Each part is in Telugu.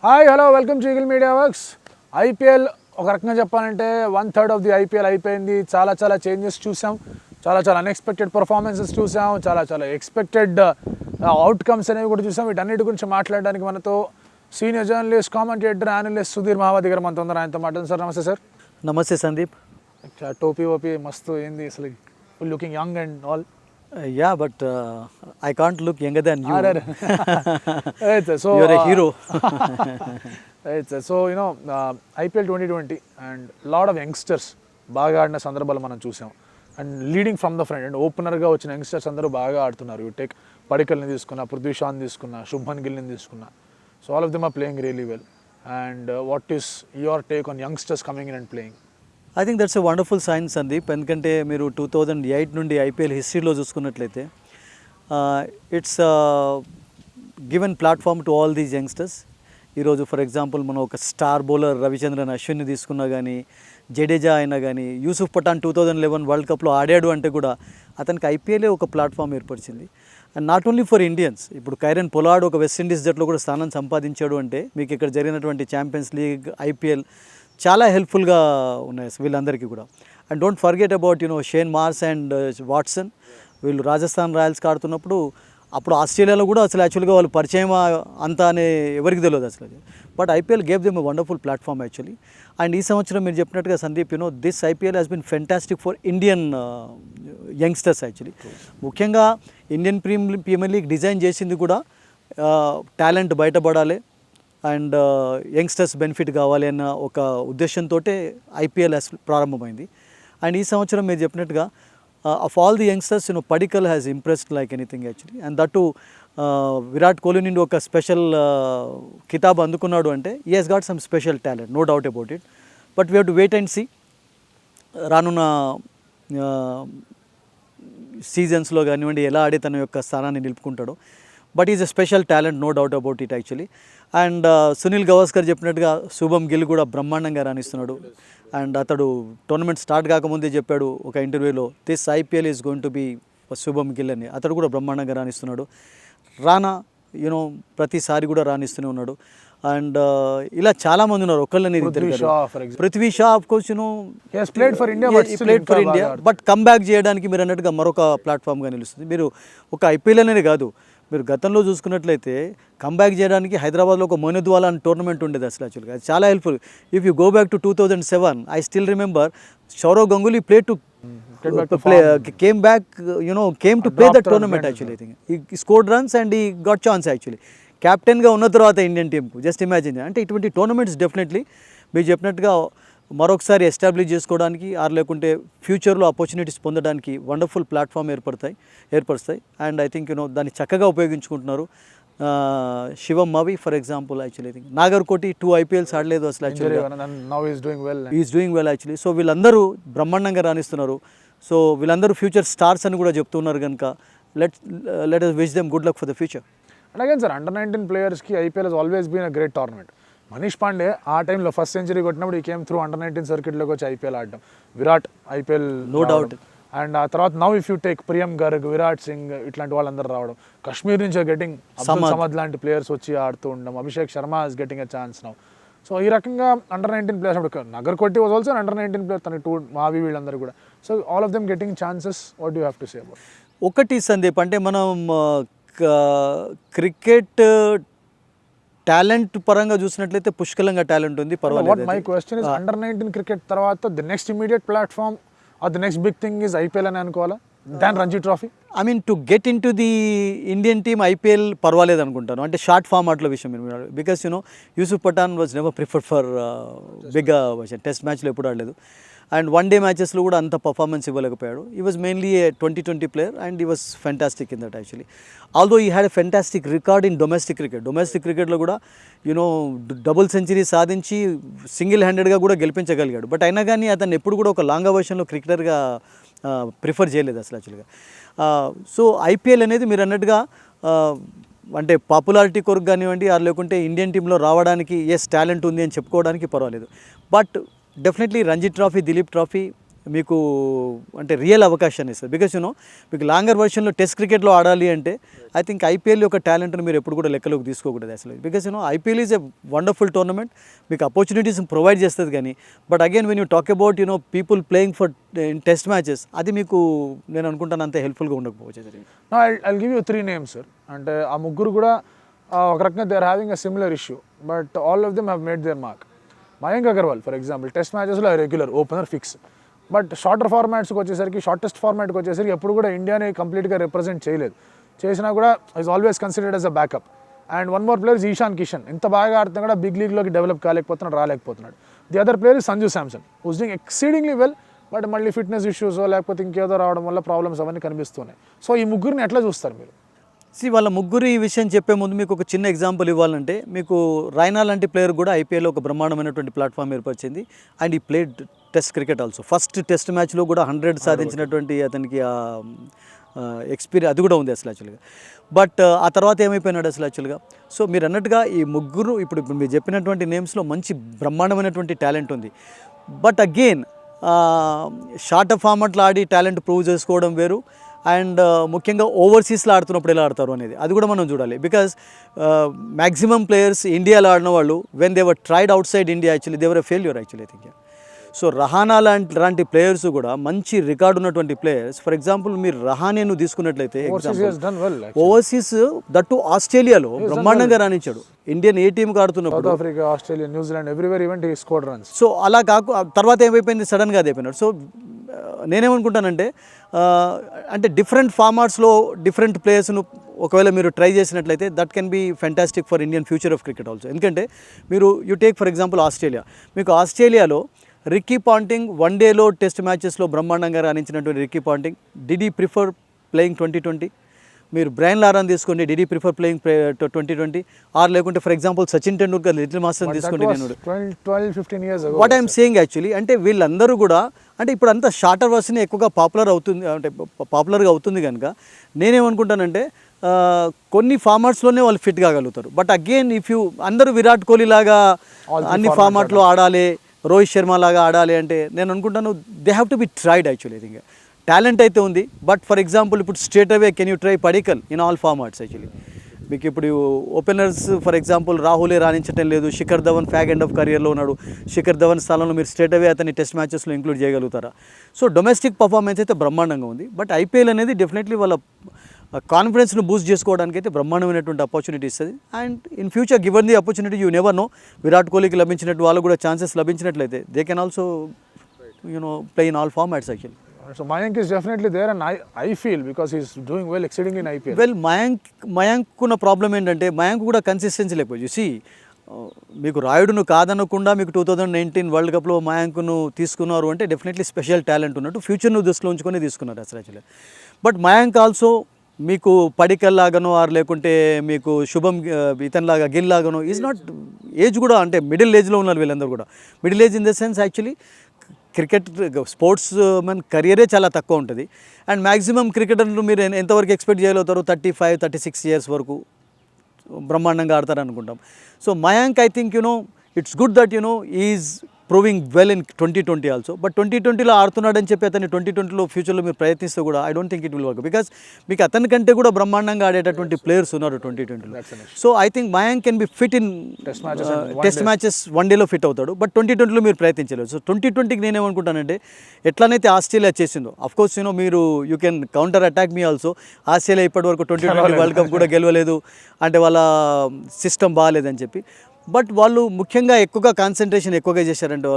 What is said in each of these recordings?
Hi hello welcome to eagle media works. IPL ఒక రకంగా చెప్పాలంటే 1/3 ఆఫ్ ది ఐపీఎల్ అయిపోయింది. చాలా చేంజెస్ చూసాం, చాలా అన్ఎక్స్పెక్టెడ్ పర్ఫార్మెన్సెస్ చూసాం, చాలా ఎక్స్పెక్టెడ్ అవుట్కమ్స్ అనేవి కూడా చూసాం. వీటన్నిటి గురించి మాట్లాడడానికి మనతో senior journalist, commentator, analyst Sudhir Mahavati గారు మనతో ఉన్నారు. ఆయనతో మాట్లాడండి సార్. నమస్తే సార్. నమస్తే సందీప్. టోపీ ఓపీ మస్తు ఏంది అసలు, full looking young and all. Yeah, but I can't look younger than you. Right, so you're a hero. Right, so IPL 2020 and lot of youngsters బాగా ఆడిన సందర్భాలు మనం చూసాం. And leading from the front and ఓపెనర్గా వచ్చిన యంగ్స్టర్స్ అందరూ బాగా ఆడుతున్నారు. యూ టేక్ పడికల్ని తీసుకున్నా, పృథ్వీ షాని తీసుకున్నా, శుభ్మన్ గిల్ని తీసుకున్నా. So all of them are playing really well. And what is your take on youngsters coming in and playing? I think that's a wonderful sign, Sandeep. ఎందుకంటే మీరు 2008 నుండి ఐపీఎల్ హిస్టరీలో చూసుకున్నట్లయితే it's given platform to all these youngsters. ఈరోజు ఫర్ ఎగ్జాంపుల్ మనం ఒక స్టార్ బౌలర్ రవిచంద్రన్ అశ్విన్ని తీసుకున్నా కానీ, జడేజా అయినా కానీ, యూసుఫ్ పఠాన్ 2011 వరల్డ్ కప్లో ఆడాడు అంటే కూడా అతనికి ఐపీఎలే ఒక ప్లాట్ఫామ్ ఏర్పరిచింది. And not only for Indians, ఇప్పుడు కైరన్ పొలార్డ్ ఒక వెస్టిండీస్ జట్లో కూడా స్థానం సంపాదించాడు అంటే మీకు ఇక్కడ జరిగినటువంటి ఛాంపియన్స్ లీగ్, ఐపీఎల్ చాలా హెల్ప్ఫుల్గా ఉన్నాయి వీళ్ళందరికీ కూడా. And don't forget about Shane Marsh and Watson. వీళ్ళు రాజస్థాన్ రాయల్స్కి ఆడుతున్నప్పుడు అప్పుడు ఆస్ట్రేలియాలో కూడా అసలు యాక్చువల్గా వాళ్ళు పరిచయం అంతా అనే ఎవరికి తెలియదు అసలు. But IPL gave them a wonderful platform actually. And ఈ సంవత్సరం మీరు చెప్పినట్టుగా Sandeep, this IPL has been fantastic for Indian youngsters actually. ముఖ్యంగా ఇండియన్ ప్రీమియర్ లీగ్ డిజైన్ చేసింది కూడా టాలెంట్ బయటపడాలి అండ్ యంగ్స్టర్స్ బెనిఫిట్ కావాలి అన్న ఒక ఉద్దేశంతో ఐపీఎల్ ప్రారంభమైంది. అండ్ ఈ సంవత్సరం మీరు చెప్పినట్టుగా of all the youngsters Padikkal has impressed like anything actually. And that Virat Kohli నుండి ఒక స్పెషల్ కితాబ్ అందుకున్నాడు అంటే he has got some special talent, no doubt about it. But we have to wait and see రానున్న సీజన్స్లో కానివ్వండి ఎలా ఆడి తన యొక్క స్థానాన్ని నిలుపుకుంటాడో. But is a special talent, no doubt about it actually. And Sunil Gavaskar చెప్పినట్టుగా శుభం గిల్ కూడా బ్రహ్మాండంగా రాణిస్తున్నాడు. అండ్ అతడు టోర్నమెంట్ స్టార్ట్ కాకముందే చెప్పాడు ఒక ఇంటర్వ్యూలో, this IPL is going to be Shubham Gill అని. అతడు కూడా బ్రహ్మాండంగా రాణిస్తున్నాడు. రానా ప్రతిసారి కూడా రాణిస్తూనే ఉన్నాడు. అండ్ ఇలా చాలా మంది ఉన్నారు, ఒకళ్ళని Prithvi Shah of course played for India but come back చేయడానికి మీరు అన్నట్టుగా మరొక ప్లాట్ఫామ్గా నిలుస్తుంది. మీరు ఒక ఐపీఎల్ అనేది కాదు, మీరు గతంలో చూసుకున్నట్లయితే కంబ్యాక్ చేయడానికి హైదరాబాద్లో ఒక మొయినుద్వాలా అని టోర్నమెంట్ ఉండేది అసలు యాక్చువల్గా. అది చాలా helpful. If you go back to 2007, I still remember Sourav Ganguly came to play the tournament actually. I think he scored runs and he got chance actually. కెప్టెన్గా ఉన్న తర్వాత ఇండియన్ టీంకు జస్ట్ ఇమాజిన్. అంటే ఇటువంటి టోర్నమెంట్స్ డెఫినెట్లీ మీరు చెప్పినట్టుగా మరొకసారి ఎస్టాబ్లిష్ చేసుకోవడానికి లేకుంటే ఫ్యూచర్లో ఆపర్చునిటీస్ పొందడానికి వండర్ఫుల్ ప్లాట్ఫామ్ ఏర్పరుస్తాయి. అండ్ ఐ థింక్ దాన్ని చక్కగా ఉపయోగించుకుంటున్నారు. Shivam Mavi for example actually I think Nagarkoti 2 IPLs ఆడలేదు అసలు actually. Is doing well actually. So వీళ్ళందరూ బ్రహ్మాండంగా రాణిస్తున్నారు. సో వీళ్ళందరూ ఫ్యూచర్ స్టార్స్ అని కూడా చెప్తున్నారు కనుక let us wish them good luck for the future. And again sir, under nineteen ప్లేయర్స్కి IPL has always been a great tournament. Manish Pandey ఆ టైంలో ఫస్ట్ సెంచరీ కొట్టినప్పుడు ఈ కేమ్ త్రూ అండర్-19 సర్కిట్లోకి వచ్చి ఐపీఎల్ ఆడడం. Virat IPL no doubt. And ఆ తర్వాత నవ్ ఇఫ్ యూ టేక్ ప్రియం గర్గ్, విరాట్ సింగ్ ఇట్లాంటి వాళ్ళందరూ రావడం. కశ్మీర్ నుంచి గెటింగ్ సమద్ లాంటి ప్లేయర్స్ వచ్చి ఆడుతూ ఉండడం. Abhishek Sharma is getting a chance now. So ఈ రకంగా అండర్-19 ప్లేయర్స్ అప్పుడు నగర్కోటి వాజ్ ఆల్సో అండర్-19 ప్లేయర్, తన మావి వీళ్ళందరూ కూడా. So all of them getting chances. What you have to say about? ఒకటి సందీప్, అంటే మనం క్రికెట్ టాలెంట్ పరంగా చూసినట్లయితే పుష్కలంగా టాలెంట్ ఉంది, పర్వాలేదు. My question is, under nineteen cricket తర్వాత the next immediate platform or the next big thing is IPL అని అనుకోవాలా than Ranji trophy? I mean to get into the Indian team IPL పర్వాలేదు అనుకుంటాను. అంటే షార్ట్ ఫార్మాట్లో విషయం because Yusuf Pathan was never preferred for big test మ్యాచ్లో ఎప్పుడు ఆడలేదు. అండ్ వన్ డే మ్యాచెస్లో కూడా అంత పర్ఫార్మెన్స్ ఇవ్వలేకపోయాడు. He was mainly a 2020 player and he was fantastic in that actually. Although he had a fantastic record in domestic క్రికెట్లో కూడా డబుల్ సెంచరీ సాధించి సింగిల్ హ్యాండెడ్గా కూడా గెలిపించగలిగాడు. బట్ అయినా కానీ అతను ఎప్పుడు కూడా ఒక లాంగ్ వర్షన్లో క్రికెటర్గా ప్రిఫర్ చేయలేదు అసలు యాక్చువల్గా. సో ఐపీఎల్ అనేది మీరు అన్నట్టుగా అంటే పాపులారిటీ కొరకు కానివ్వండి, లేకుంటే ఇండియన్ టీంలో రావడానికి టాలెంట్ ఉంది అని చెప్పుకోవడానికి పర్వాలేదు. But definitely Ranji trophy, Dilip trophy మీకు అంటే రియల్ అవకాశాన్ని ఇస్తుంది. బికాస్ మీకు లాంగర్ వర్షన్లో టెస్ట్ క్రికెట్లో ఆడాలి అంటే ఐ థింక్ ఐపీఎల్ యొక్క టాలెంట్ని మీరు ఎప్పుడు కూడా లెక్కలోకి తీసుకోకూడదు అసలు. Because IPL is a wonderful tournament, మీకు అపర్చునిటీస్ ప్రొవైడ్ చేస్తుంది. కానీ but again when you talk about people playing for in test matches, అది మీకు నేను అనుకుంటాను అంత హెల్ప్ఫుల్గా ఉండకపోవచ్చు. I give you 3 names, sir. అంటే ఆ ముగ్గురు కూడా ఒక రకంగా they are having a similar issue, but all of them have made their mark. Mayank Agarwal for example test మ్యాచెస్లో regular opener fix, but shorter ఫార్మాట్స్కి వచ్చేసరికి షార్టెస్ట్ ఫార్మాట్కి వచ్చేసరికి ఎప్పుడు కూడా ఇండియాని కంప్లీట్గా రిప్రజెంట్ చేయలేదు. చేసినా కూడా is always considered as a backup. And one more player Ishan Kishan, ఇంత బాగా ఆడుతున్నా కూడా బిగ్ లీగ్లోకి డెవలప్ కాలేకపోతున్నాడు, రాలేకపోతున్నాడు. The other player is Sanju Samson, who's doing exceedingly well, but మళ్ళీ ఫిట్నెస్ ఇష్యూస్ లేకపోతే ఇంకేదో రావడం వల్ల ప్రాబ్లమ్స్ అవన్నీ కనిపిస్తున్నాయి. సో ఈ ముగ్గురిని ఎట్లా చూస్తారు మీరు? వాళ్ళ ముగ్గురు ఈ విషయం చెప్పే ముందు మీకు ఒక చిన్న ఎగ్జాంపుల్ ఇవ్వాలంటే, మీకు రైనా లాంటి ప్లేయర్ కూడా ఐపీఎల్లో ఒక బ్రహ్మాండమైనటువంటి ప్లాట్ఫామ్ ఏర్పరిచింది. అండ్ ఈ played test cricket also. First test మ్యాచ్లో కూడా 100 సాధించినటువంటి అతనికి ఎక్స్పీరియన్స్ అది కూడా ఉంది అసలు యాక్చువల్గా. బట్ ఆ తర్వాత ఏమైపోయినాడు అసలు యాక్చువల్గా. సో మీరు అన్నట్టుగా ఈ ముగ్గురు ఇప్పుడు మీరు చెప్పినటువంటి నేమ్స్లో మంచి బ్రహ్మాండమైనటువంటి టాలెంట్ ఉంది. బట్ అగైన్ షార్ట్ ఫార్మాట్లో ఆడి టాలెంట్ ప్రూవ్ చేసుకోవడం వేరు, అండ్ ముఖ్యంగా ఓవర్సీస్లో ఆడుతున్నప్పుడు ఎలా ఆడతారు అనేది అది కూడా మనం చూడాలి. బికాజ్ మ్యాక్సిమం ప్లేయర్స్ ఇండియాలో ఆడిన వాళ్ళు when they were tried outside India actually they were a failure actually I think. So Rahane లాంటి ప్లేయర్స్ కూడా మంచి రికార్డు ఉన్నటువంటి ప్లేయర్స్. ఫర్ ఎగ్జాంపుల్ మీరు రహానేను తీసుకున్నట్లయితే ఓవర్సీస్ దట్టు ఆస్ట్రేలియాలో బ్రహ్మాండంగా రాణించాడు. ఇండియన్ ఏ టీంకి ఆడుతున్నప్పుడు Africa, Australia, New Zealand everywhere event he scored runs. So అలా తర్వాత ఏమైపోయింది, సడన్గా అది అయిపోయినాడు. సో నేనేమనుకుంటానంటే అంటే డిఫరెంట్ ఫార్మాట్స్లో డిఫరెంట్ ప్లేయర్స్ను ఒకవేళ మీరు ట్రై చేసినట్లయితే that can be fantastic for Indian future of cricket also. ఎందుకంటే మీరు you take for example Australia. మీకు ఆస్ట్రేలియాలో రిక్కీ పాంటింగ్ వన్ డేలో టెస్ట్ మ్యాచెస్లో బ్రహ్మాండంగా రాణించినటువంటి Ricky Ponting, did he prefer playing 2020? మీరు బ్రైన్ లారాని తీసుకోండి, did he prefer playing 2020? Or లేకుంటే for example Sachin Tendulkar, little master తీసుకోండి. నేను 12-15 years ago. What I'm saying actually అంటే వీళ్ళందరూ కూడా అంటే ఇప్పుడు అంతా షార్టర్ వర్షన్ ఎక్కువగా పాపులర్గా అవుతుంది కనుక నేనేమనుకుంటానంటే కొన్ని ఫార్మాట్స్లోనే వాళ్ళు ఫిట్ కాగలుగుతారు. బట్ అగైన్ ఇఫ్ యూ అందరూ విరాట్ కోహ్లీ లాగా అన్ని ఫార్మాట్లో ఆడాలి, రోహిత్ శర్మ లాగా ఆడాలి అంటే నేను అనుకుంటాను they have to be tried actually. I think talent అయితే ఉంది, బట్ ఫర్ ఎగ్జాంపుల్ ఇప్పుడు straight away can you try Padikkal in all formats actually. మీకు ఇప్పుడు ఓపెనర్స్ ఫర్ ఎగ్జాంపుల్ రాహులే రాణించడం లేదు, Shikhar Dhawan fag end of కెరియర్లో ఉన్నాడు. శిఖర్ ధవన్ స్థానంలో మీరు స్ట్రేట్ అవే అతన్ని టెస్ట్ మ్యాచెస్లో ఇంక్లూడ్ చేయగలుగుతారా? సో డొమెస్టిక్ పర్ఫార్మెన్స్ అయితే బ్రహ్మాండంగా ఉంది. బట్ ఐపీఎల్ అనేది డెఫినెట్లీ వాళ్ళ కాన్ఫిడెన్స్ను బూస్ట్ చేసుకోవడానికి అయితే బ్రహ్మాండమైనటువంటి ఆపర్చునిటీ ఇస్తుంది. And in future given the opportunity you never know, Virat కోహ్లీకి లభించినట్టు వాళ్ళకు కూడా ఛాన్సెస్ లభించినట్లయితే they can also play in all formats actually. So Mayank is definitely there, and I feel because he's doing well, exceedingly in IPL. Well Mayank ఉన్న ప్రాబ్లం ఏంటంటే మయాంక్ కూడా కన్సిస్టెన్సీ లేకపోతే చూసి మీకు రాయుడును కాదనకుండా మీకు 2019 వరల్డ్ కప్లో మయాంక్ను తీసుకున్నారు అంటే డెఫినెట్లీ స్పెషల్ టాలెంట్ ఉన్నట్టు ఫ్యూచర్ను దృష్టిలో ఉంచుకొని తీసుకున్నారు అసలు యాక్చువల్లీ. బట్ మయాంక్ ఆల్సో మీకు పడికల్ లాగానో ఆర్ లేకుంటే మీకు శుభం ఇతనిలాగా గిల్ లాగానో ఈజ్ నాట్ ఏజ్ కూడా అంటే మిడిల్ ఏజ్లో ఉన్నారు వీళ్ళందరూ కూడా. Middle age in the sense actually cricket sportsmen కెరియరే చాలా తక్కువ ఉంటుంది. అండ్ మ్యాక్సిమం క్రికెటర్లు మీరు ఎంతవరకు ఎక్స్పెక్ట్ చేయగలుగుతారు, 35-36 years వరకు బ్రహ్మాండంగా ఆడతారు అనుకుంటాం. So Mayank I think it's good that is proving well in 2020 also. But 2020లో ఆడుతున్నాడని చెప్పి అతన్ని 2020లో ఫ్యూచర్లో మీరు ప్రయత్నిస్తే కూడా I don't think it will work. Because మీకు అతని కంటే కూడా బ్రహ్మాండంగా ఆడేటటువంటి ప్లేయర్స్ ఉన్నారు 2020లో. So I think Mayank can be fit in test matches one డేలో ఫిట్ అవుతాడు. బట్ 2020లో మీరు ప్రయత్నించలేదు. సో 2020కి నేనేమనుకుంటానంటే ఎట్లనైతే ఆస్ట్రేలియా చేసిందో అఫ్కోర్స్ మీరు you can counter attack me also. Australia ఇప్పటివరకు 2020 వరల్డ్ కప్ కూడా గెలవలేదు అంటే వాళ్ళ సిస్టమ్ బాగాలేదని చెప్పి. బట్ వాళ్ళు ముఖ్యంగా ఎక్కువగా కాన్సన్ట్రేషన్ ఎక్కువ చేశారంటే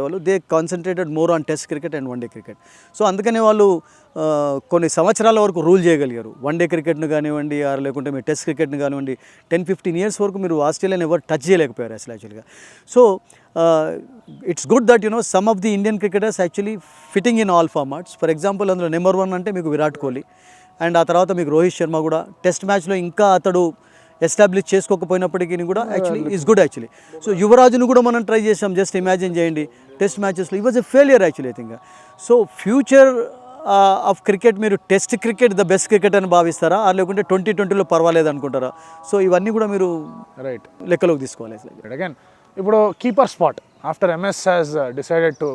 వాళ్ళు they concentrated more on test cricket and one day cricket. So అందుకనే వాళ్ళు కొన్ని సంవత్సరాల వరకు రూల్ చేయగలిగారు. వన్ డే క్రికెట్ను కానివ్వండి ఆర్ లేకుంటే మీరు టెస్ట్ క్రికెట్ని కానివ్వండి 10-15 years వరకు మీరు ఆస్ట్రేలియాని ఎవరు టచ్ చేయలేకపోయారు అసలు యాక్చువల్గా. So it's good that some of the Indian cricketers actually fitting in all formats. For example అందులో నెంబర్ 1 అంటే మీకు విరాట్ కోహ్లీ, అండ్ ఆ తర్వాత మీకు రోహిత్ శర్మ కూడా టెస్ట్ మ్యాచ్లో ఇంకా అతడు ఎస్టాబ్లిష్ చేసుకోకపోయినప్పటికీ కూడా actually is good actually. So యువరాజును కూడా మనం ట్రై చేసాం. జస్ట్ ఇమాజిన్ చేయండి టెస్ట్ మ్యాచెస్లో he was a failure actually I think. So future of cricket మీరు test cricket the best cricket అని భావిస్తారా ఆర్ లేకుంటే 2020లో పర్వాలేదు అనుకుంటారా? సో ఇవన్నీ కూడా మీరు రైట్ లెక్కలోకి తీసుకోవాలి. అగైన్ ఇప్పుడు keeper spot after MS has decided to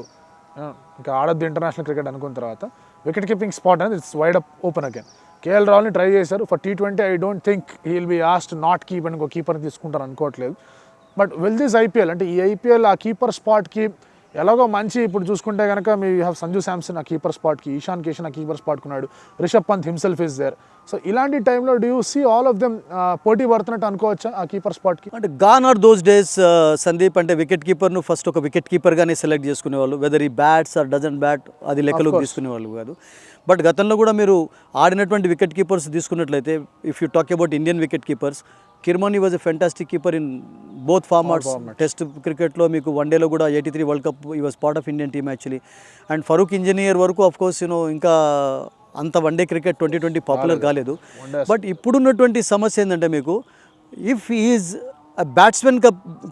ఇంకా ఆడద్దు ఇంటర్నేషనల్ క్రికెట్ అనుకున్న తర్వాత వికెట్ కీపింగ్ స్పాట్ అనేది it's wide up open again. KL రాహుల్ని ట్రై చేశారు for T20. I don't think he will be asked not keep అని ఇంకో కీపర్ని తీసుకుంటారు అనుకోవట్లేదు. బట్ విల్ దిస్ ఐపీఎల్ అంటే ఈ ఐపీఎల్ ఆ కీపర్ స్పాట్కి ఎలాగో మంచి ఇప్పుడు చూసుకుంటే కనుక మీ హ్యావ్ సంజు శాంసన్ ఆ కీపర్ స్పాట్కి, ఈశాన్ కిషన్ ఆ కీపర్ స్పాట్కున్నాడు, Rishabh Pant himself is there. So ఇలాంటి టైంలో do you see all of them పోటీ పడుతున్నట్టు అనుకోవచ్చా ఆ కీపర్ స్పాట్కి? అంటే gone are those days Sandeep, అంటే వికెట్ కీపర్ను ఫస్ట్ ఒక వికెట్ కీపర్గానే సెలెక్ట్ చేసుకునేవాళ్ళు, whether he bats or doesn't bat అది లెక్కలోకి తీసుకునేవాళ్ళు కాదు. బట్ గతంలో కూడా మీరు ఆడినటువంటి వికెట్ కీపర్స్ తీసుకున్నట్లయితే, if you talk about Indian wicket keepers, Kirmani was a fantastic keeper in both formats. Test క్రికెట్లో మీకు వన్డేలో కూడా 83 వరల్డ్ కప్ ఈ was part of Indian team actually. And Farooq engineer వరకు ఆఫ్ కోర్స్ ఇంకా అంత వన్డే క్రికెట్ 2020 పాపులర్ కాలేదు. బట్ ఇప్పుడున్నటువంటి సమస్య ఏంటంటే మీకు ఇఫ్ ఈజ్ బ్యాట్స్మెన్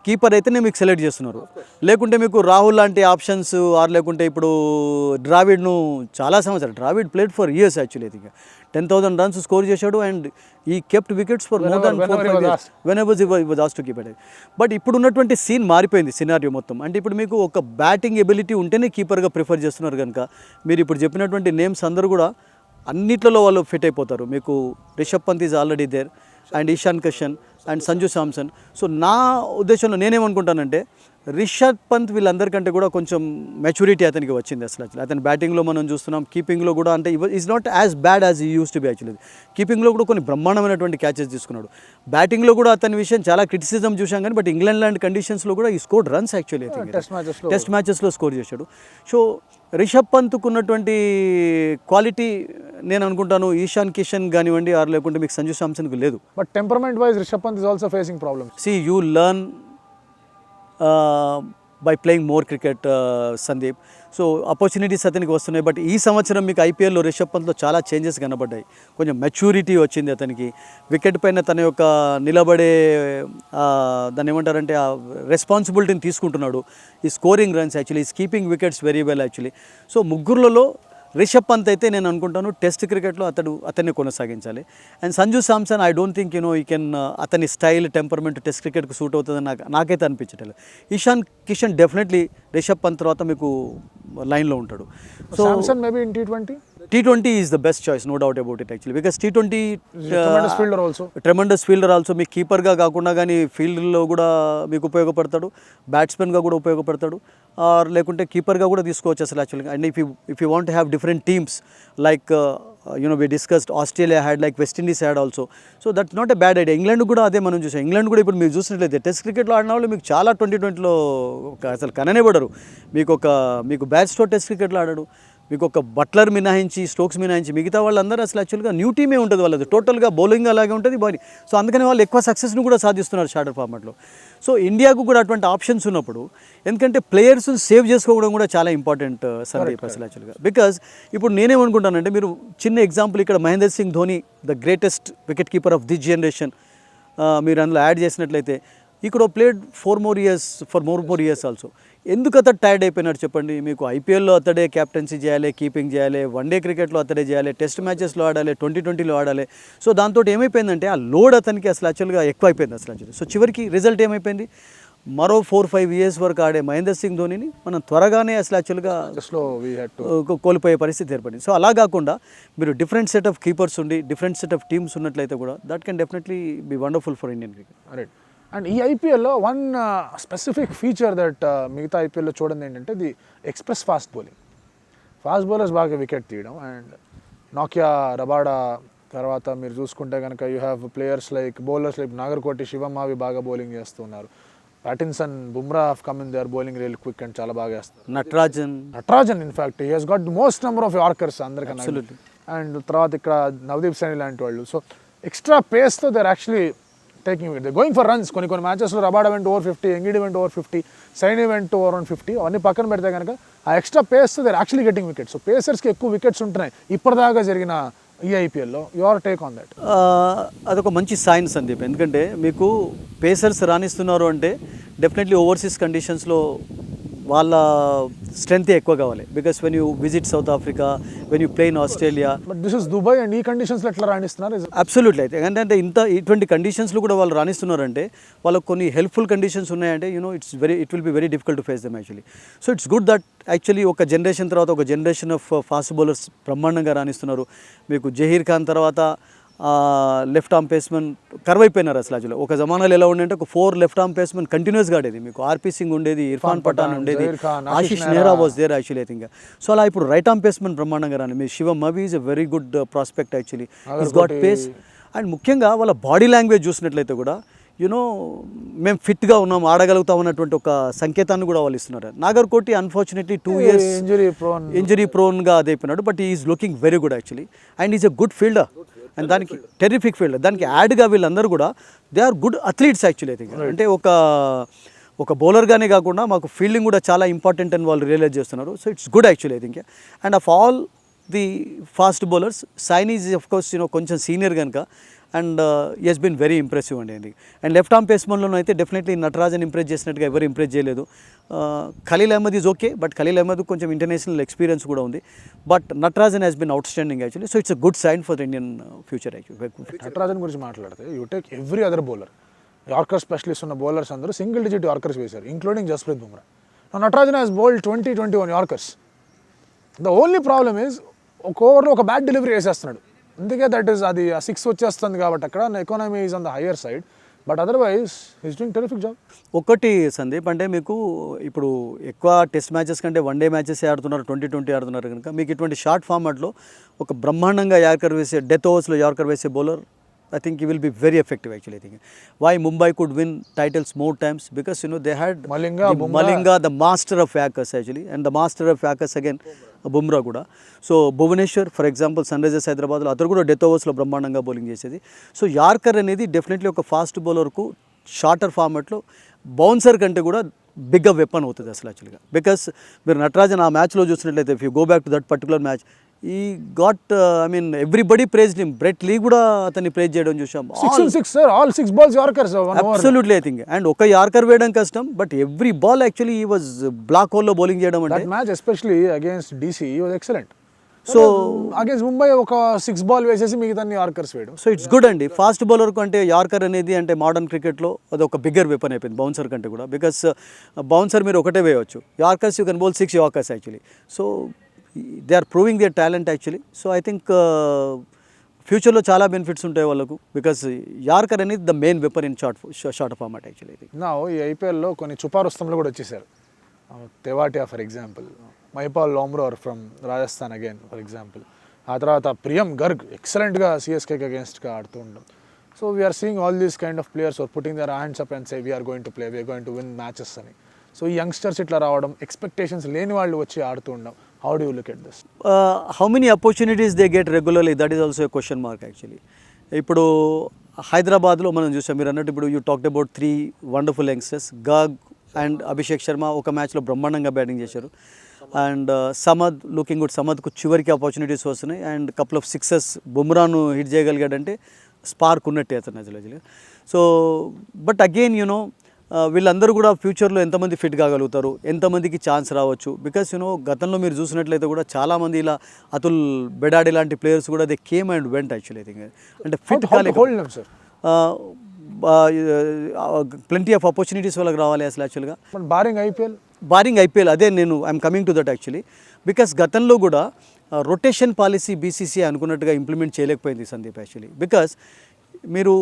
కీపర్ అయితేనే మీకు సెలెక్ట్ చేస్తున్నారు, లేకుంటే మీకు రాహుల్ లాంటి ఆప్షన్స్ ఆర్ లేకుంటే ఇప్పుడు ద్రావిడ్ను చాలా సంవత్సరాలు Dravid played for years actually. ఇక 10,000 రన్స్ స్కోర్ చేశాడు అండ్ ఈ kept wickets for more than 4-5 years whenever he was asked to keep it. But ఇప్పుడు ఉన్నటువంటి సీన్ మారిపోయింది, సినారియో మొత్తం. అంటే ఇప్పుడు మీకు ఒక బ్యాటింగ్ ఎబిలిటీ ఉంటేనే కీపర్గా ప్రిఫర్ చేస్తున్నారు కనుక మీరు ఇప్పుడు చెప్పినటువంటి నేమ్స్ అందరూ కూడా అన్నిట్లలో వాళ్ళు ఫిట్ అయిపోతారు. మీకు Rishabh Pant is already there and Ishan Kishan and Sanju Samson. So నా ఉద్దేశంలో నేనేమనుకుంటానంటే రిషబ్ పంత్ వీళ్ళందరికంటే కూడా కొంచెం మెచ్యూరిటీ అతనికి వచ్చింది అసలు. అతని బ్యాటింగ్లో మనం చూస్తున్నాం, కీపింగ్లో కూడా అంటే is not as bad as ఈ యూస్ టు బి యాక్చువల్లీ. కీపింగ్లో కూడా కొన్ని బ్రహ్మాండమైనటువంటి క్యాచెస్ తీసుకున్నాడు. బ్యాటింగ్లో కూడా అతని విషయం చాలా క్రిటిసిజం చూసాం కానీ బట్ ఇంగ్లాండ్ లాంటి కండిషన్స్లో కూడా he score runs actually test మ్యాచెస్లో స్కోర్ చేశాడు. సో రిషబ్ పంత్కు ఉన్నటువంటి క్వాలిటీ నేను అనుకుంటాను ఈశాన్ కిషన్ కానివ్వండి ఆర్ లేకుంటే మీకు సంజు శాంసన్కు లేదు. But temperament wise Rishabh Pant is also facing problem. See you learn by playing more cricket Sandeep. So opportunities అతనికి వస్తున్నాయి. బట్ ఈ సంవత్సరం మీకు ఐపీఎల్లో రిషబ్ పంత్లో చాలా చేంజెస్ కనబడ్డాయి. కొంచెం మెచ్యూరిటీ వచ్చింది అతనికి. వికెట్ పైన తన యొక్క నిలబడే దాన్ని ఏమంటారంటే ఆ రెస్పాన్సిబిలిటీని తీసుకుంటున్నాడు. He scoring runs actually, he's keeping wickets very well actually. So ముగ్గురులలో రిషబ్ పంత్ అయితే నేను అనుకుంటాను టెస్ట్ క్రికెట్లో అతన్ని కొనసాగించాలి. And Sanju Samson I don't think he can అతని స్టైల్ టెంపర్మెంట్ టెస్ట్ క్రికెట్కి సూట్ అవుతుందని నాకైతే అనిపించట్లేదు. ఈశాన్ కిషన్ డెఫినెట్లీ రిషబ్ పంత్ తర్వాత మీకు లైన్లో ఉంటాడు. So Samson maybe in T20 is the best choice, no doubt about it actually, because T20 tremendous fielder also. Tremendous fielder also. మీకు కీపర్గా కాకుండా కానీ ఫీల్డ్లో కూడా మీకు ఉపయోగపడతాడు, బ్యాట్స్మెన్గా కూడా ఉపయోగపడతాడు, ఆర్ లేకుంటే కీపర్గా కూడా తీసుకోవచ్చు అసలు యాక్చువల్గా. And if you want have different teams like we discussed Australia had, like West Indies had also. So that's not a bad idea. England కూడా అదే మనం చూసాం. ఇంగ్లాండ్ కూడా ఇప్పుడు మీరు చూసినట్లయితే టెస్ట్ క్రికెట్లో ఆడిన వాళ్ళు మీకు చాలా 2020లో అసలు కననే పడరు. మీకు బ్యాట్స్తో టెస్ట్ క్రికెట్లో ఆడాడు, మీకు ఒక బట్లర్ మినహాయించి స్టోక్స్ మినహాయించి మిగతా వాళ్ళందరూ అసలు యాక్చువల్గా న్యూ టీమే ఉంటుంది వాళ్ళది. టోటల్గా బౌలింగ్ అలాగే ఉంటుంది బాడీ. సో అందుకని వాళ్ళు ఎక్కువ సక్సెస్ను కూడా సాధిస్తున్నారు షార్టర్ ఫార్మాట్లో. సో ఇండియాకు కూడా అటువంటి ఆప్షన్స్ ఉన్నప్పుడు ఎందుకంటే ప్లేయర్స్ సేవ్ చేసుకోవడం కూడా చాలా ఇంపార్టెంట్ సందీప్ అసలు యాక్చువల్గా. బికాజ్ ఇప్పుడు నేనేమనుకుంటానంటే మీరు చిన్న ఎగ్జాంపుల్ ఇక్కడ Mahender Singh Dhoni the greatest wicket keeper of this generation మీరు అందులో యాడ్ చేసినట్లయితే ఇక్కడ played for more years also. ఎందుకు అతడు టైర్డ్ అయిపోయినాడు చెప్పండి. మీకు ఐపీఎల్లో అతడే క్యాప్టెన్సీ చేయాలి, కీపింగ్ చేయాలి, వన్డే క్రికెట్లో అతడే చేయాలి, టెస్ట్ మ్యాచెస్లో ఆడాలి, 2020లో ఆడాలి. సో దాంతో ఏమైపోయిందంటే ఆ లోడ్ అతనికి అసలు యాక్చువల్గా ఎక్కువ అయిపోయింది అసలు యాక్చువల్లీ. సో చివరికి రిజల్ట్ ఏమైపోయింది, మరో 4-5 years వరకు ఆడే మహేందర్ సింగ్ ధోనిని మనం త్వరగానే అసలు యాక్చువల్గా కోల్పోయే పరిస్థితి ఏర్పడింది. సో అలా కాకుండా మీరు డిఫరెంట్ సెట్ ఆఫ్ కీపర్స్ ఉండి డిఫరెంట్ సెట్ ఆఫ్ టీమ్స్ ఉన్నట్లయితే కూడా that can definitely be wonderful for Indian cricket. Right. And ఈ ఐపీఎల్లో వన్ స్పెసిఫిక్ ఫీచర్ దట్ మిగతా ఐపీఎల్లో చూడండి ఏంటంటే ది ఎక్స్ప్రెస్ ఫాస్ట్ బౌలర్స్ బాగా వికెట్ తీయడం. అండ్ నోకియా, రబాడా తర్వాత మీరు చూసుకుంటే కనుక you have players like bowlers like Nagarkoti, Shivam అవి బాగా బౌలింగ్ చేస్తున్నారు. Pattinson, Bumrah have come in, they are bowling real quick and చాలా బాగా చేస్తారు. Natarajan in fact he he's got the most number of yorkers అందరికన్నా. అండ్ తర్వాత ఇక్కడ నవదీప్ సైని లాంటి వాళ్ళు. సో ఎక్స్ట్రా పేస్తో they are actually taking it. They're going for runs. కొన్ని మ్యాచెస్లో Rabada went over 50, Ngidi went over 50, Saini went over 50. అవన్నీ పక్కన పెడితే కనుక ఆ ఎక్స్ట్రా పేస్తో they're actually getting wickets. So పేసర్స్కి ఎక్కువ వికెట్స్ ఉంటున్నాయి ఇప్పటిదాకా జరిగిన ఈ ఐపీఎల్లో. Your take on that? అదొక మంచి సైన్ సందీప్. ఎందుకంటే మీకు పేసర్స్ రాణిస్తున్నారు అంటే డెఫినెట్లీ ఓవర్సీస్ కండిషన్స్లో వాళ్ళ స్ట్రెంత్ ఎక్కువ కావాలి. Because when you visit south Africa, when you play in Australia. But this is Dubai and ఈ కండిషన్స్లో ఎట్లా రాణిస్తున్నారు? అబ్సల్యూట్లీ. అయితే ఏంటంటే ఇటువంటి కండిషన్స్లో కూడా వాళ్ళు రాణిస్తున్నారంటే వాళ్ళకు కొన్ని హెల్ప్ఫుల్ కండిషన్స్ ఉన్నాయంటే it will be very difficult to face them actually. So it's good that actually ఒక జనరేషన్ తర్వాత ఒక జనరేషన్ ఆఫ్ ఫాస్ట్ బౌలర్స్ బ్రహ్మాండంగా రాణిస్తున్నారు. మీకు జహీర్ ఖాన్ తర్వాత లెఫ్ట్ ఆర్మ్ పేస్మెన్ కర్వ్ అయిపోయినారు అసలు. యాక్చువల్లీ ఒక జమానాలు ఎలా ఉండే ఒక 4 లెఫ్ట్ ఆర్మ్ పేస్మెన్ కంటిన్యూస్గా ఆడేది. మీకు ఆర్పీ సింగ్ ఉండేది, ఇర్ఫాన్ పఠాన్ ఉండేది, Ashish Nehra was there actually I think. So అలా ఇప్పుడు రైట్ ఆర్మ్ పేస్మెన్ బ్రహ్మాండంగా రాని. మీ Shivam Mavi is a very good prospect actually. He's got pace. And ముఖ్యంగా వాళ్ళ బాడీ లాంగ్వేజ్ చూసినట్లయితే కూడా మేము ఫిట్గా ఉన్నాం, ఆడగలుగుతాం అన్నటువంటి ఒక సంకేతాన్ని కూడా వాళ్ళు ఇస్తున్నారు. నాగర్కోటి అన్ఫార్చునేట్లీ 2 years ఇంజరీ ప్రోన్గా అదైపోయినాడు. But is looking very good actually. And is a good fielder. And దానికి టెరిఫిక్ ఫీల్డర్. దానికి యాడ్గా వీళ్ళందరూ కూడా they are good athletes actually I think. అంటే ఒక బౌలర్గానే కాకుండా మాకు ఫీల్డింగ్ కూడా చాలా ఇంపార్టెంట్ అని వాళ్ళు రియలైజ్ చేస్తున్నారు. So it's good actually I think. And of all the fast bowlers Saini is of course కొంచెం సీనియర్ కనుక and has been very impressive అండి. అండ్ లెఫ్ట్ ఆర్మ్ పేస్మెన్లో అయితే డెఫినెట్లీ నటరాజన్ ఇంప్రెస్ చేసినట్టుగా ఎవరు ఇంప్రెస్ చేయలేదు. Khaleel Ahmed is okay, but Khaleel Ahmed కొంచెం ఇంటర్నేషనల్ ఎక్స్పీరియన్స్ కూడా ఉంది. But Natarajan has been outstanding actually. So it's a good sign for Indian future actually. Natarajan గురించి మాట్లాడితే you take every other bowler, yorker specialist ఉన్న బౌలర్స్ అందరూ సింగిల్ డిజిట్ యార్కర్స్ వేశారు, including Jasprit Bumrah. Natarajan has bowled 20-21 yorkers. The only problem is ఒక ఓవర్లో ఒక బ్యాట్ డెలివరీ వేసేస్తున్నాడు. అందుకే దట్ ఈస్ అది 6 వచ్చేస్తుంది కాబట్టి అక్కడ economy is on the higher side. But otherwise is doing terrific job. ఒకటి సందీప్, అంటే మీకు ఇప్పుడు ఎక్కువ టెస్ట్ మ్యాచెస్ కంటే వన్డే మ్యాచెస్ ఆడుతున్నారు, 20-20 ఆడుతున్నారు కనుక మీకు ఇటువంటి షార్ట్ ఫార్మాట్లో ఒక బ్రహ్మాండంగా యార్కర్ వేసే డెత్ ఓవర్స్లో యార్కర్ వేసే bowler I think he will be very effective actually. I think why Mumbai could win titles more times because they had Malinga, the master of Yorkers actually, and the master of Yorkers again Bumrah kuda. So Bhubaneswar for example Sunrisers Hyderabad lo atharu kuda death overs lo brahmandanga bowling chesedi. So Yorker anedi definitely oka fast bowler ku shorter format lo bouncer kante kuda bigger weapon అవుతుంది అసలు యాక్చువల్గా. బికాస్ మీరు నటరాజన్ ఆ మ్యాచ్లో చూసినట్లయితే if you go back to that particular match he got everybody praised him. Brett Lee కూడా అతన్ని ప్రేజ్ చేయడం చూసాం. 6 sir, all 6 balls Yorkers. Absolutely I think. And ఒక యార్కర్ వేయడం కష్టం, బట్ ఎవ్రీ బాల్ యాక్చువల్లీ ఈ వాజ్ బ్లాక్ హోల్లో బౌలింగ్ చేయడం అంటే. That match especially against DC he was excellent. So against Mumbai ఒక 6 ball వేసేసి మిగతాన్ని యార్కర్స్ వేయడం. సో ఇట్స్ గుడ్ అండి. ఫాస్ట్ బౌలర్కు అంటే యార్కర్ అనేది అంటే మోడర్న్ క్రికెట్లో అది ఒక బిగ్గర్ వెపన్ అయిపోయింది బౌన్సర్ కంటే కూడా. బికాస్ బౌన్సర్ మీరు ఒకటే వేయవచ్చు, yorkers you can bowl 6 yorkers actually. So they are proving their talent actually. So I think ఫ్యూచర్లో చాలా బెనిఫిట్స్ ఉంటాయి వాళ్ళకు, బికాస్ యార్కర్ అనేది the main weapon in short format actually. నా ఈ ఐపీఎల్లో కొన్ని చుపారుస్తంలో కూడా వచ్చేసారు. Tewatia for example, Mahipal Lomror from Rajasthan again for example. ఆ తర్వాత ప్రియం గర్గ్ ఎక్సలెంట్గా సిఎస్కేకి అగేన్స్ట్గా ఆడుతూ ఉంటాం. So we're seeing all these kind of players are putting their hands up and say we're going to play, we're going to win matches అని. సో ఈ యంగ్స్టర్స్ ఇట్లా రావడం, ఎక్స్పెక్టేషన్స్ లేని వాళ్ళు వచ్చి ఆడుతూ ఉండడం, how do you look at this? How many opportunities they get regularly, that is also a question mark actually. ఇప్పుడు హైదరాబాద్లో మనం చూసాం, మీరు అన్నట్టు ఇప్పుడు you talked about 3 wonderful youngsters. గాగ్ అండ్ అభిషేక్ శర్మ ఒక మ్యాచ్లో బ్రహ్మాండంగా బ్యాటింగ్ చేశారు. And Samad looking good. సమద్కు చివరికి ఆపర్చునిటీస్ వస్తున్నాయి. అండ్ కపుల్ ఆఫ్ 6 బుమ్రాను హిట్ చేయగలిగాడంటే స్పార్క్ ఉన్నట్టే అతను యాక్చువల్లీ. సో బట్ అగైన్ వీళ్ళందరూ కూడా ఫ్యూచర్లో ఎంతమంది ఫిట్ కాగలుగుతారు, ఎంతమందికి ఛాన్స్ రావచ్చు. బికాస్ గతంలో మీరు చూసినట్లయితే కూడా చాలామంది ఇలా అతుల్ బెడాడి లాంటి ప్లేయర్స్ కూడా they came and went actually. I think అంటే ఫిట్ ప్lenty ఆఫ్ ఆపర్చునిటీస్ వాళ్ళకి రావాలి అసలు యాక్చువల్గా. బారింగ్ ఐపీఎల్ అదే I'm coming to that actually. Because గతంలో కూడా రొటేషన్ పాలసీ బీసీసీఐ అనుకున్నట్టుగా ఇంప్లిమెంట్ చేయలేకపోయింది సందీప్ యాక్చువల్లీ. బికాస్ మీరు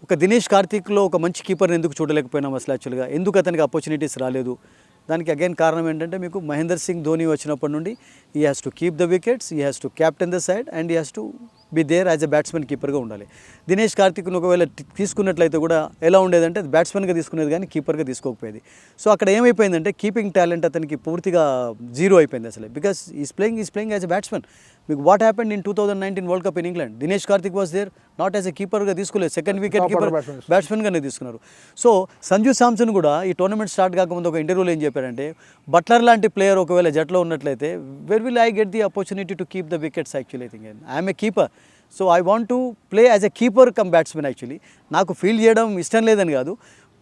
ఒక దినేష్ కార్తీక్లో ఒక మంచి కీపర్ని ఎందుకు చూడలేకపోయినాం అసలు యాక్చువల్గా, ఎందుకు అతనికి ఆపర్చునిటీస్ రాలేదు? దానికి అగైన్ కారణం ఏంటంటే మీకు మహేందర్ సింగ్ ధోని వచ్చినప్పటి నుండి he has to keep the wickets, he has to captain the side and he has to be there as a batsmen కీపర్గా ఉండాలి. దినేష్ కార్తీక్ను ఒకవేళ తీసుకున్నట్లయితే కూడా ఎలా ఉండేదంటే బ్యాట్స్మెన్గా తీసుకునేది కానీ కీపర్గా తీసుకోకపోయేది. సో అక్కడ ఏమైపోయిందంటే కీపింగ్ టాలెంట్ అతనికి పూర్తిగా జీరో అయిపోయింది అసలు. Because he's playing as a batsmen. మీకు what happened in 2019 world cup in England, Dinesh Karthik was there, not as a కీపర్గా తీసుకోలేదు, సెకండ్ వికెట్ కీపర్ బ్యాట్స్మెన్గానే తీసుకున్నారు. సో సంజు శాంసన్ కూడా ఈ టోర్నమెంట్ స్టార్ట్ కాకముందు ఒక ఇంటర్వ్యూలో ఏం చెప్పారంటే, బట్లర్ లాంటి ప్లేయర్ ఒకవేళ జట్లో ఉన్నట్లయితే where will I get the opportunity to keep the wickets actually. I think I'm a keeper, so I want to play as a keeper cum batsmen actually. నాకు ఫీల్డ్ చేయడం ఇష్టం లేదని కాదు,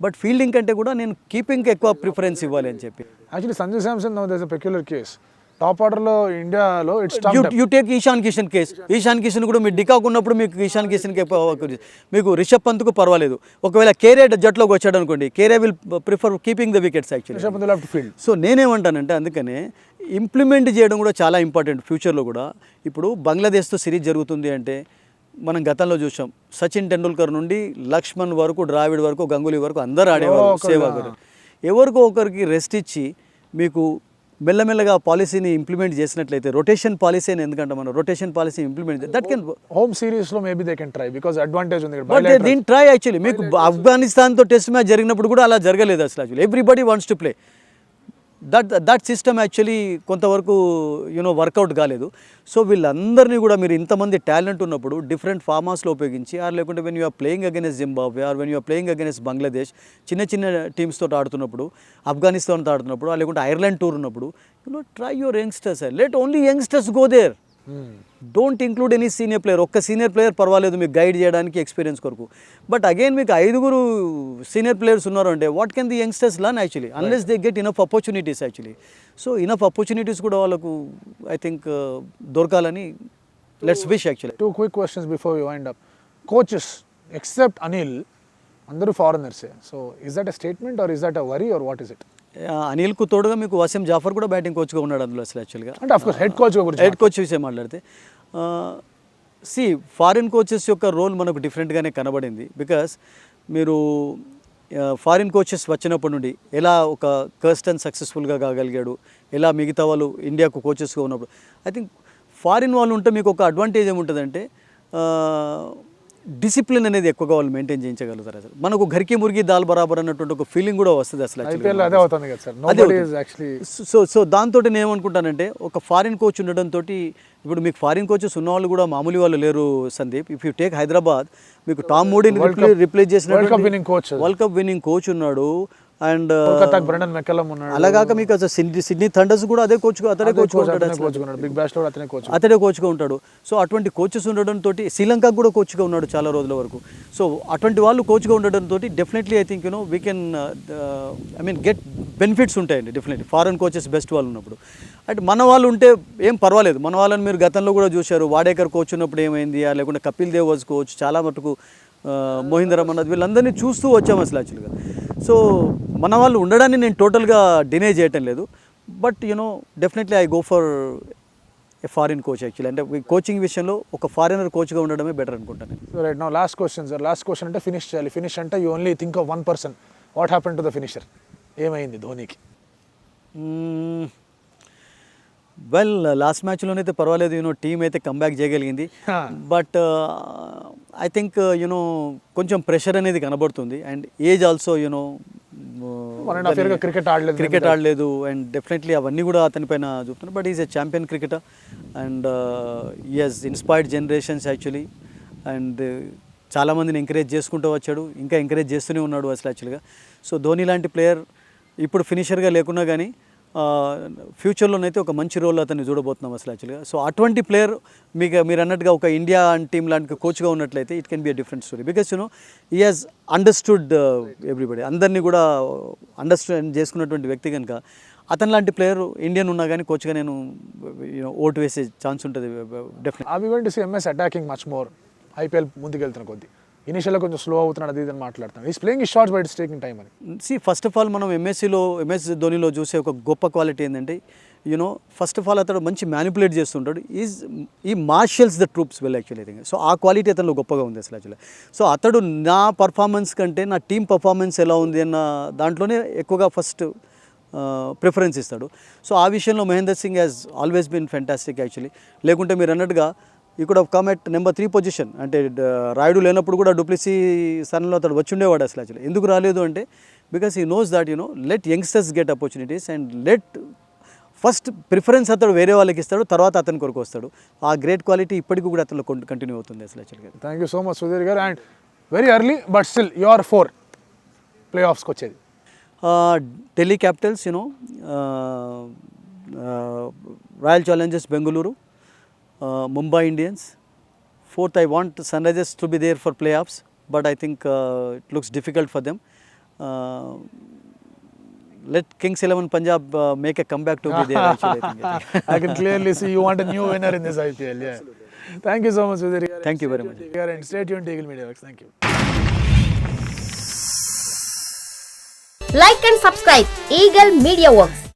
బట్ ఫీల్డింగ్ కంటే కూడా నేను కీపింగ్కి ఎక్కువ ప్రిఫరెన్స్ ఇవ్వాలి అని చెప్పి. Actually Sanju Samson now there is a peculiar case. Top ఆర్డర్లో ఇండియాలో it's you take Ishan Kishan case. Ishan Kishan కూడా మీరు డికాక్ ఉన్నప్పుడు మీకు ఈశాన్ కిషన్కి మీకు రిషబ్ పంత్కు పర్వాలేదు. ఒకవేళ కేరే జట్లోకి వచ్చాడు అనుకోండి, Carey will prefer keeping the wickets actually. Field. So నేనేమంటానంటే అందుకనే ఇంప్లిమెంట్ చేయడం కూడా చాలా ఇంపార్టెంట్ ఫ్యూచర్లో కూడా. ఇప్పుడు బంగ్లాదేశ్తో సిరీస్ జరుగుతుంది అంటే మనం గతంలో చూసాం, సచిన్ టెండూల్కర్ నుండి లక్ష్మణ్ వరకు, ద్రావిడ్ వరకు, గంగూలీ వరకు అందరూ ఆడేవారు సేవాగర్. ఎవరికో ఒకరికి రెస్ట్ ఇచ్చి మీకు మెల్లమెల్లగా పాలసీని ఇంప్లిమెంట్ చేసినట్లయితే, రొటేషన్ పాలసీ అని ఎందుకంటే మనం rotation policy implement that can home సిరీస్లో maybe they can try because advantage ఉంది. But they didn't try actually. మీకు ఆఫ్ఘనిస్తాన్తో టెస్ట్ మ్యాచ్ జరిగినప్పుడు కూడా అలా జరగలేదు అసలు. Actually everybody wants to play. That system actually కొంతవరకు వర్కౌట్ కాలేదు. సో వీళ్ళందరినీ కూడా మీరు ఇంతమంది టాలెంట్ ఉన్నప్పుడు డిఫరెంట్ ఫార్మాస్లో ఉపయోగించి, ఆర్ లేకుంటే when you're playing against Zimbabwe or when you're playing against Bangladesh, చిన్న చిన్న టీమ్స్తో ఆడుతున్నప్పుడు, ఆఫ్ఘనిస్తాన్తో ఆడుతున్నప్పుడు, లేకుంటే ఐర్లాండ్ టూర్ ఉన్నప్పుడు, try your youngsters. Let only youngsters go there. Don't include any senior player. ఒక్క సీనియర్ ప్లేయర్ పర్వాలేదు మీకు గైడ్ చేయడానికి, ఎక్స్పీరియన్స్ కొరకు. బట్ అగైన్ మీకు 5 సీనియర్ ప్లేయర్స్ ఉన్నారు అంటే what can the youngsters learn actually unless they get enough opportunities actually. So enough opportunities కూడా వాళ్ళకు ఐ థింక్ దొరకాలని let's wish actually. 2 quick questions before we wind up. Coaches except Anil అందరూ ఫారినర్సే. So is that a statement or is that a worry or what is it? అనిల్కు తోడుగా మీకు వసీం జాఫర్ కూడా బ్యాటింగ్ కోచ్గా ఉన్నాడు అందులో అసలు యాక్చువల్గా. అంటే ఆఫ్ కోర్స్ హెడ్ కోచ్ విషయం మాట్లాడితే ఫారిన్ కోచెస్ యొక్క రోల్ మనకు డిఫరెంట్గానే కనబడింది. బికాస్ మీరు ఫారిన్ కోచెస్ వచ్చినప్పటి నుండి ఎలా ఒక కర్స్టన్ సక్సెస్ఫుల్గా కాగలిగాడు, ఎలా మిగతా వాళ్ళు ఇండియాకు కోచెస్గా ఉన్నప్పుడు, ఐ థింక్ ఫారిన్ వాళ్ళు ఉంటే మీకు ఒక అడ్వాంటేజ్ ఏముంటుందంటే డిసిప్లిన్ అనేది ఎక్కువగా వాళ్ళు మెయింటైన్ చేయించగలుగుతారు. అసలు మనకు ఘర్కి మురిగి దాల్ బరాబర్ అన్నటువంటి ఒక ఫీలింగ్ కూడా వస్తుంది అసలు. సో దాంతో నేను ఏమనుకుంటానంటే ఒక ఫారిన్ కోచ్ ఉండడంతో, ఇప్పుడు మీకు ఫారిన్ కోచెస్ ఉన్న వాళ్ళు కూడా మామూలు వాళ్ళు లేరు Sandeep. If you take Hyderabad, మీకు టామ్ మూడీని రిప్లేస్ చేసిన వరల్డ్ కప్ విన్నింగ్ కోచ్ ఉన్నాడు. అండ్ అలాగాక మీకు అసలు సిడ్నీ థండర్స్ కూడా అదే కోచ్గా అతడే కోచ్గా ఉంటాడు. సో అటువంటి కోచెస్ ఉండడంతో శ్రీలంకకు కూడా కోచ్గా ఉన్నాడు చాలా రోజుల వరకు. సో అటువంటి వాళ్ళు కోచ్గా ఉండడంతో definitely I think we can get benefits ఉంటాయండి డెఫినెట్లీ ఫారెన్ కోచెస్ బెస్ట్ వాళ్ళు ఉన్నప్పుడు. అంటే మన వాళ్ళు ఉంటే ఏం పర్వాలేదు. మన వాళ్ళని మీరు గతంలో కూడా చూశారు, వాడేకర్ కోచ్ ఉన్నప్పుడు ఏమైంది, లేకుంటే కపిల్ దేవ్ వాజ్ కోచ్, చాలా మటుకు మోహిందర్ అమర్నాథ్, వీళ్ళందరినీ చూస్తూ వచ్చాము అసలు యాక్చువల్గా. సో మన వాళ్ళు ఉండడాన్ని నేను టోటల్గా డినై చేయటం లేదు. But definitely I go for a foreign coach actually. అంటే కోచింగ్ విషయంలో ఒక ఫారినర్ కోచ్గా ఉండడమే బెటర్ అనుకుంటాను. Right now last question sir. Last question అంటే ఫినిష్ చేయాలి. ఫినిష్ అంటే you only think of one person. What happen to the finisher? ఏమైంది ధోనికి? వెల్ లాస్ట్ మ్యాచ్లోనైతే పర్వాలేదు, టీం అయితే కంబ్యాక్ చేయగలిగింది. బట్ ఐ థింక్ కొంచెం ప్రెషర్ అనేది కనబడుతుంది. అండ్ ఏజ్ ఆల్సో క్రికెట్ ఆడలేదు. అండ్ డెఫినెట్లీ అవన్నీ కూడా అతని పైన చూపుతున్నాను. But is a champion cricketer and he he's inspired generations actually. And చాలామందిని ఎంకరేజ్ చేసుకుంటూ వచ్చాడు, ఇంకా ఎంకరేజ్ చేస్తూనే ఉన్నాడు అసలు యాక్చువల్గా. సో ధోని లాంటి ప్లేయర్ ఇప్పుడు ఫినిషర్గా లేకున్నా కానీ ఫ్యూచర్లోనైతే ఒక మంచి రోల్ అతన్ని చూడబోతున్నాం అసలు యాక్చువల్గా. సో అటువంటి ప్లేయర్ మీరు అన్నట్టుగా ఒక ఇండియా టీమ్ లాంటి కోచ్గా ఉన్నట్లయితే it can be a different story. Because he has understood everybody, అందరినీ కూడా అండర్స్టాండ్ చేసుకున్నటువంటి వ్యక్తి కనుక అతని లాంటి ప్లేయర్ ఇండియన్ ఉన్నా కానీ కోచ్గా నేను ఓటు వేసే ఛాన్స్ ఉంటుంది definite. I want to see MS attacking much more. IPL ముందుకెళ్తున్న కొద్దీ ఇనిషియల్గా కొంచెం స్లో అవుతున్నాడు, అది అని మాట్లాడతాను. ఈస్ ప్లేయింగ్ ఈ shots but it's taking time అని. ఫస్ట్ ఆఫ్ ఆల్ మనం ఎంఎస్ ధోనిలో చూసే ఒక గొప్ప క్వాలిటీ ఏంటంటే ఫస్ట్ ఆఫ్ ఆల్ అతడు మంచి మ్యానిపులేట్ చేస్తుంటాడు. ఈ marshals the troops well actually think. So ఆ క్వాలిటీ అతనిలో గొప్పగా ఉంది అసలు యాక్చువల్లీ. సో అతడు నా పర్ఫార్మెన్స్ కంటే నా టీం పర్ఫార్మెన్స్ ఎలా ఉంది అన్న దాంట్లోనే ఎక్కువగా ఫస్ట్ ప్రిఫరెన్స్ ఇస్తాడు. సో ఆ విషయంలో Mahender Singh has always been fantastic actually. లేకుంటే మీరు అన్నట్టుగా ఈ could have come at number 3 position. అంటే రాయుడు లేనప్పుడు కూడా డూప్లెసీ స్థానంలో అతడు వచ్చి ఉండేవాడు అసలు యాక్చువల్లీ. ఎందుకు రాలేదు అంటే because he knows that let youngsters get opportunities and let first preference అతడు వేరే వాళ్ళకి ఇస్తాడు, తర్వాత అతని కొరకు వస్తాడు. ఆ గ్రేట్ క్వాలిటీ ఇప్పటికీ కూడా అతను కంటిన్యూ అవుతుంది అసలు యాక్చువల్గా. Thank you so much Sudheer garu. And very early but still you are 4 play ఆఫ్స్కి వచ్చేది. Delhi Capitals, Royal Challengers Bengaluru, Mumbai Indians. 4th, I want Sunrisers to be there for playoffs, but I think it looks difficult for them. let Kings 11 Punjab make a comeback to be there actually. I think. I can clearly see you want a new winner in this IPL. Yeah. Thank you so much, Vidhir. Thank you very much. And stay tuned to Eagle Media Works. Thank you. Like and subscribe Eagle Media Works.